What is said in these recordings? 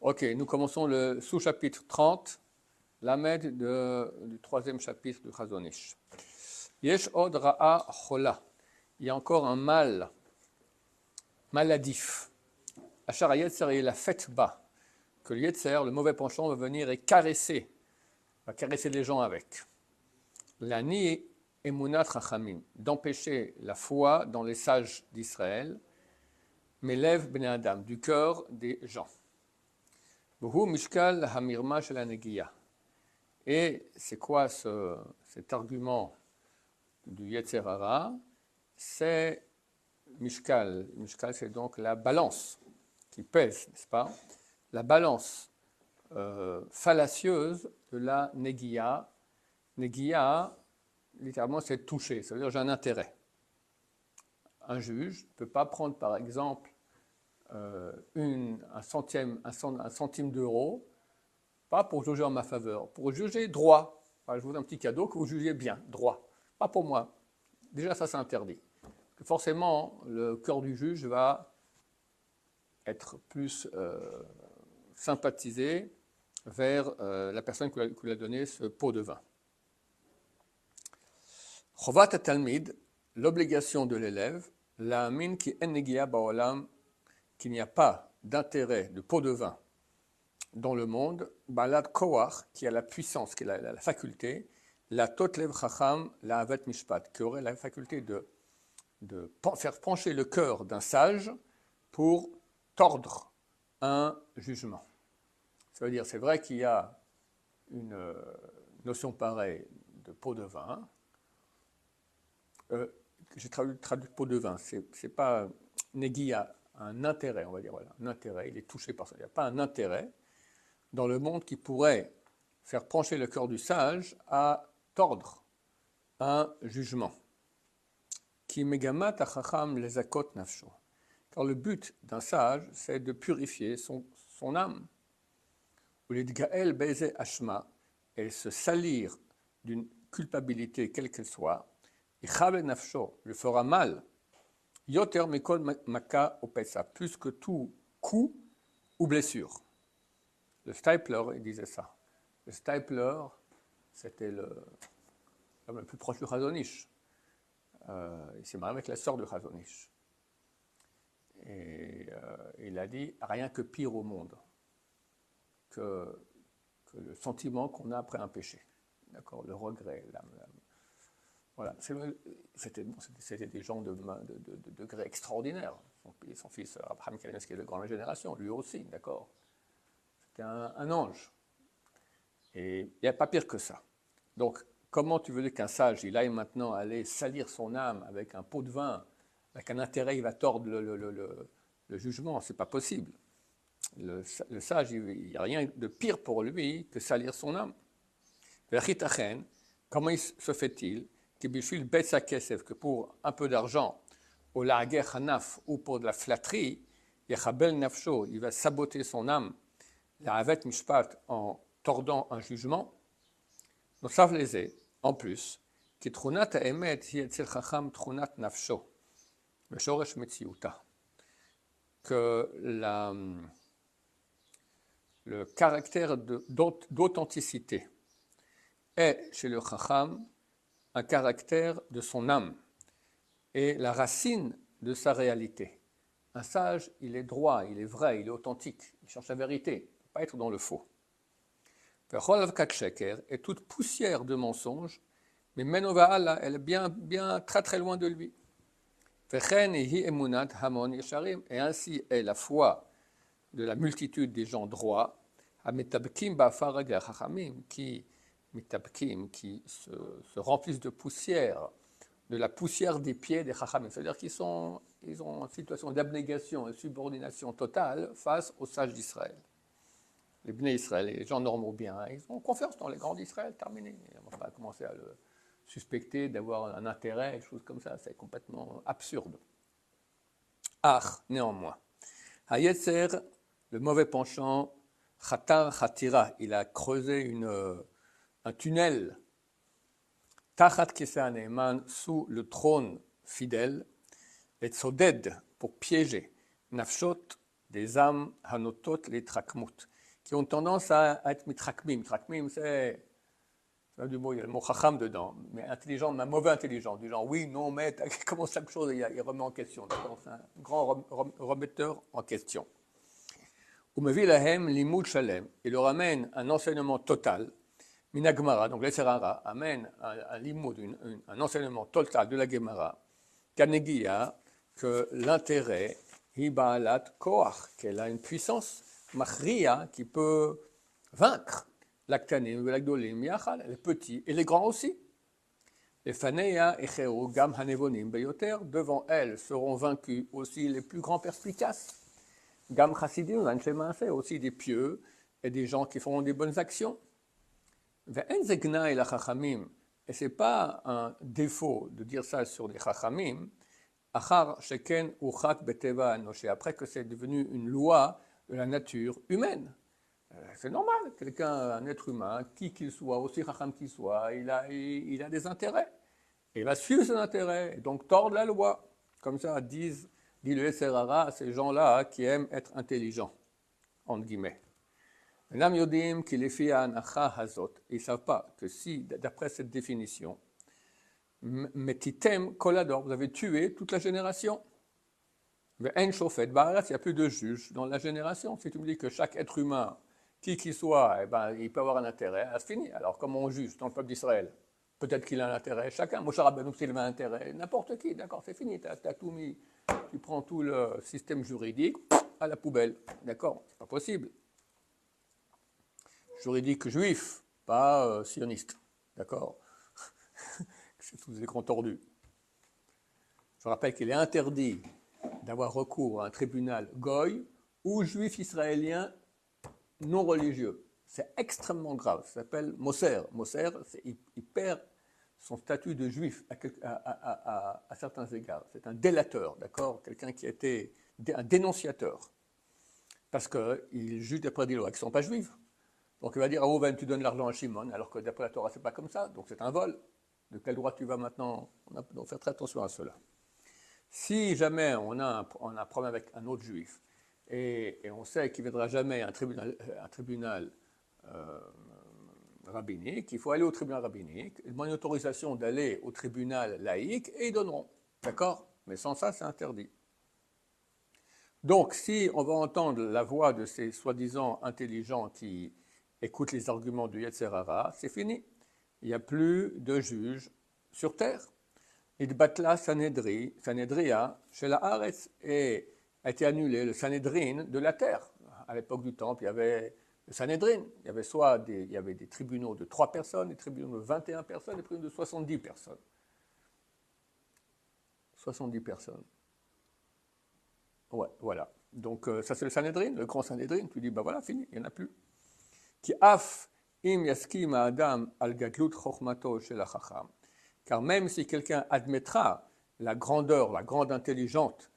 Ok, nous commençons le sous-chapitre 30, l'Amed du troisième chapitre du Chazon Ish. Yesh od ra'a chola. Il y a encore un mal maladif. Achar Yetzer et la fête bas. Que le Yetzer, le mauvais penchant, va venir et caresser, va caresser les gens avec. L'ani emunat chachamim, d'empêcher la foi dans les sages d'Israël, Melev ben Adam, du cœur des gens. Behu mishkal hamirma shel hanegiya. Et c'est quoi cet argument du Yetzer Hara? C'est Mishkal. Mishkal, c'est donc la balance qui pèse, n'est-ce pas? La balance fallacieuse de la Negiya. Negiya, littéralement, c'est toucher, ça veut dire j'ai un intérêt. Un juge ne peut pas prendre, par exemple, un centime d'euro, pas pour juger en ma faveur, pour juger droit. Enfin, je vous donne un petit cadeau que vous jugez bien, droit. Pas pour moi. Déjà, ça, c'est interdit. Forcément, le cœur du juge va être plus sympathisé vers la personne qui lui a donné ce pot de vin. Chovat talmid, l'obligation de l'élève, la amin qui ennegia baolam, qu'il n'y a pas d'intérêt de pot de vin dans le monde, balad koach, qui a la puissance, qui a la faculté, la totlev chacham, la avet mishpat, qui aurait la faculté de faire pencher le cœur d'un sage pour tordre un jugement. Ça veut dire, c'est vrai qu'il y a une notion pareille de pot de vin. J'ai traduit pot de vin, c'est pas negiya, un intérêt, on va dire, voilà, un intérêt, il est touché par ça. Il n'y a pas un intérêt dans le monde qui pourrait faire pencher le cœur du sage à tordre un jugement. Ki megamat achacham lezakot nafsho. Car le but d'un sage, c'est de purifier son âme. Ou l'idgael beze ashma, et se salir d'une culpabilité quelle qu'elle soit, et chabe nafsho, le fera mal. Yoter mikol maka opesa, plus que tout coup ou blessure. Le Stipler, il disait ça. Le Stipler, c'était l'homme le plus proche du Chazon Ish. Il s'est marié avec la sœur de Chazon Ish. Et il a dit rien que pire au monde que le sentiment qu'on a après un péché. D'accord, le regret. Voilà. C'était des gens de degré extraordinaire. Son fils Abraham Kalinovski, qui est de grande génération, lui aussi, d'accord. C'était un ange. Et il n'y a pas pire que ça. Donc, comment tu veux dire qu'un sage, il aille maintenant aller salir son âme avec un pot de vin, avec un intérêt, il va tordre le jugement? C'est pas possible. Le sage, il n'y a rien de pire pour lui que salir son âme. Comment se fait-il que pour un peu d'argent, au la'ager hanaf, ou pour de la flatterie, il va saboter son âme, la avet mishpat, en tordant un jugement? Nous savons les en plus, que le caractère d'authenticité est chez le chacham un caractère de son âme et la racine de sa réalité. Un sage, il est droit, il est vrai, il est authentique, il cherche la vérité, il ne peut pas être dans le faux. Et toute poussière de mensonge, mais Menova, elle est bien très très loin de lui. Et ainsi est la foi de la multitude des gens droits, qui se remplissent de poussière, de la poussière des pieds des chachamim. C'est-à-dire qu'ils ont une situation d'abnégation et de subordination totale face aux sages d'Israël. Les Bnei Israël, les gens normaux bien, ils ont confiance dans les grands d'Israël, terminé. On va commencer à le suspecter d'avoir un intérêt, des choses comme ça, c'est complètement absurde. Néanmoins, Hayetzer, le mauvais penchant, Khatar Khatira, il a creusé un tunnel, Tachat Kesa Neeman, sous le trône fidèle, et Tzoded, pour piéger, Nafshot, des âmes, Hanotot, les Trakmut, qui ont tendance à être mitrakmim. Mitrakmim, c'est du mot, il y a le mot chacham dedans, mais intelligent, mais mauvais intelligent, du genre oui, non, mais comment chaque chose, il remet en question. C'est un grand remetteur en question. Umevi lahem limud shalem, il leur amène un enseignement total, minagmara, donc les Serara amène un limud, un enseignement total de la Gemara, kanegia, que l'intérêt, hibaalat koach, qu'elle a une puissance, machria, qui peut vaincre. L'aktanim, l'agdolim, yachal, les petits et les grands aussi. Les faneya et chero, gam hanevonim beyoter, devant elles seront vaincus aussi les plus grands perspicaces. Gam chassidim, l'anchemaase, aussi des pieux et des gens qui feront des bonnes actions. Ve'en zegna et la chachamim, et c'est pas un défaut de dire ça sur les chachamim, achar sheken uchat beteva anoché, après que c'est devenu une loi de la nature humaine. C'est normal, quelqu'un, un être humain, qui qu'il soit, aussi racham qu'il soit, il a des intérêts. Et il va suivre ses intérêts, et donc tordre la loi. Comme ça, dit le Serara à ces gens-là qui aiment être intelligents, entre guillemets. Nam yodim ki lefi ha'anacha hazot, ils ne savent pas que si, d'après cette définition, metitem kolador, vous avez tué toute la génération. En shofet ba'aretz, il n'y a plus de juge dans la génération. Si tu me dis que chaque être humain, qui qu'il soit, eh ben, il peut avoir un intérêt, c'est fini. Alors, comment on juge dans le peuple d'Israël? Peut-être qu'il a un intérêt, chacun. Moshe Rabbeinu, s'il a un intérêt, n'importe qui, d'accord, c'est fini, tu as tout mis. Tu prends tout le système juridique à la poubelle, d'accord? C'est pas possible. Juridique juif, pas sioniste, d'accord? C'est tous des grands tordus. Je rappelle qu'il est interdit d'avoir recours à un tribunal goy ou juif israélien non religieux. C'est extrêmement grave. Ça s'appelle Moser. Moser, il perd son statut de juif à certains égards. C'est un délateur, d'accord? Quelqu'un qui a été un dénonciateur. Parce qu'il juge d'après des lois qui ne sont pas juives. Donc il va dire à Reuven, tu donnes l'argent à Shimon, alors que d'après la Torah, ce n'est pas comme ça. Donc c'est un vol. De quel droit tu vas maintenant? On doit faire très attention à cela. Si jamais on a un problème avec un autre juif, et on sait qu'il ne viendra jamais un tribunal rabbinique, il faut aller au tribunal rabbinique, demander une autorisation d'aller au tribunal laïque, et ils donneront. D'accord? Mais sans ça, c'est interdit. Donc, si on va entendre la voix de ces soi-disant intelligents qui écoutent les arguments du Yetzer Hara, c'est fini. Il n'y a plus de juges sur terre. Idbatla Sanedria chez la Haaretz, et a été annulé le Sanhedrin de la terre. À l'époque du Temple, il y avait le Sanhedrin. Il y avait il y avait des tribunaux de 3 personnes, des tribunaux de 21 personnes, des tribunaux de 70 personnes. 70 personnes. Ouais, voilà. Donc ça c'est le Sanhedrin, le grand Sanhedrin. Tu dis, ben voilà, fini, il n'y en a plus. Ki af im yaskim adam al gadlut chokhmato shel hachacham. Car même si quelqu'un admettra la grandeur, la grande intelligence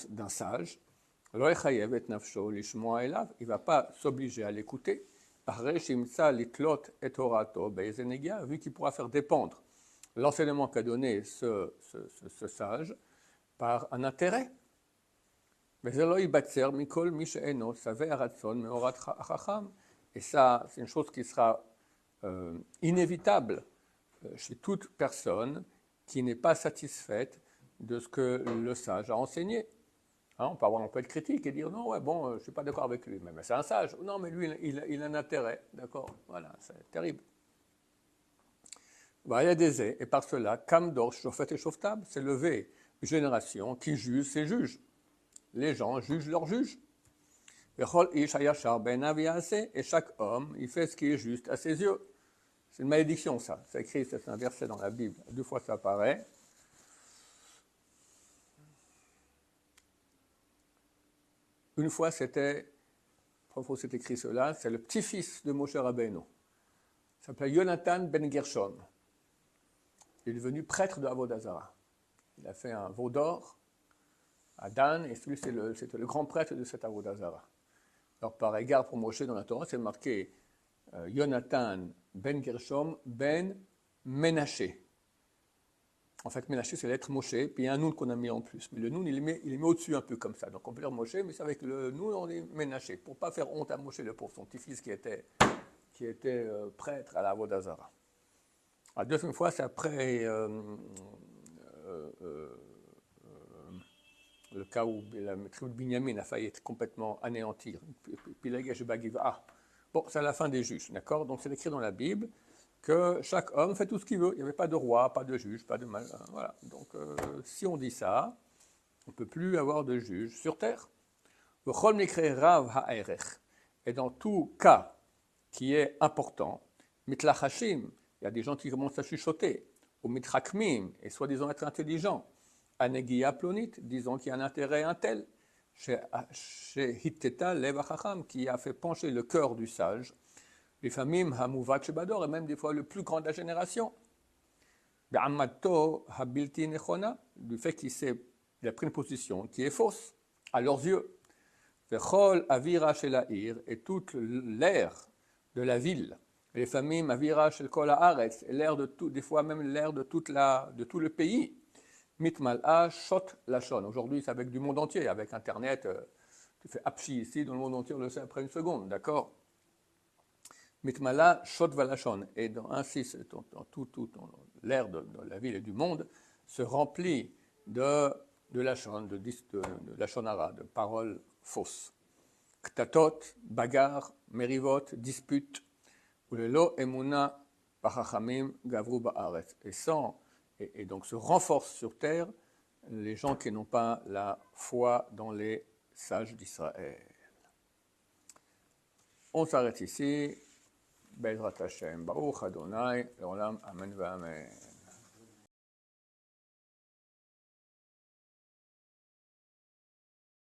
d'un sage, il ne va pas s'obliger à l'écouter, vu qu'il pourra faire dépendre l'enseignement qu'a donné ce sage par un intérêt. Et ça, c'est une chose qui sera inévitable chez toute personne qui n'est pas satisfaite de ce que le sage a enseigné. Hein, on peut être critique et dire non, ouais, bon, je ne suis pas d'accord avec lui, mais c'est un sage. Non, mais lui, il a un intérêt, d'accord? Voilà, c'est terrible. Voilà, et par cela, Kamdor, Shofet et Shoftab, c'est levé une génération qui juge ses juges. Les gens jugent leurs juges. Et chaque homme, il fait ce qui est juste à ses yeux. C'est une malédiction, ça. C'est écrit, c'est un verset dans la Bible. 2 fois ça apparaît. Une fois, c'est écrit cela, c'est le petit-fils de Moshe Rabbeinu. Il s'appelait Yonatan ben Gershom. Il est devenu prêtre de Avodah Zarah. Il a fait un veau d'or à Dan, et celui, c'était le grand prêtre de cet Avodah Zarah. Alors, par égard pour Moshe dans la Torah, c'est marqué Yonatan ben Gershom ben Menaché. En fait, Ménaché, c'est la lettre Moshe, puis il y a un Noun qu'on a mis en plus. Mais le Noun, il est mis au-dessus un peu comme ça. Donc on peut dire Moshe, mais c'est avec le Noun, on est Ménaché. Pour ne pas faire honte à Moshe, le pauvre, son petit-fils qui était prêtre à la Vodazara. La deuxième fois, c'est après le cas où la tribu de Binyamin a failli être complètement anéantie. Puis la Gage Bagiva. Ah, bon, c'est à la fin des juges, d'accord? Donc c'est écrit dans la Bible que chaque homme fait tout ce qu'il veut. Il n'y avait pas de roi, pas de juge, pas de mal. Voilà. Donc si on dit ça, on ne peut plus avoir de juge sur terre. Et dans tout cas qui est important, mitlachashim, il y a des gens qui commencent à chuchoter, ou mitrakmim, et soi-disant être intelligents, anegia plonit, disons qu'il y a un intérêt un tel, chez hitteta levachacham, qui a fait pencher le cœur du sage, les famim hamouvat shebador, et même des fois le plus grand de la génération, be'amadto habilti nechona, du fait qu'il a pris une position qui est fausse, à leurs yeux. Vechol avira shelair, et toute l'air de la ville, les familles avira shel kol haaretz, l'air de tout, des fois même l'air de tout le pays. Mitmal'a shot lachon. Aujourd'hui, c'est avec du monde entier, avec Internet. Tu fais apchi ici, dans le monde entier, on le sait après une seconde, d'accord? Mitmal'a shot valachon. Et ainsi, dans tout l'air de la ville et du monde se remplit de lachon, de lachonara, de paroles fausses. Ktatot, bagarre, merivot, disputes, ulelo emuna bachachamim gavru ba'aretz. Et donc se renforcent sur terre les gens qui n'ont pas la foi dans les sages d'Israël. On s'arrête ici. Bezrat Hashem, Baruch Adonai, Leolam, Amen, Amen.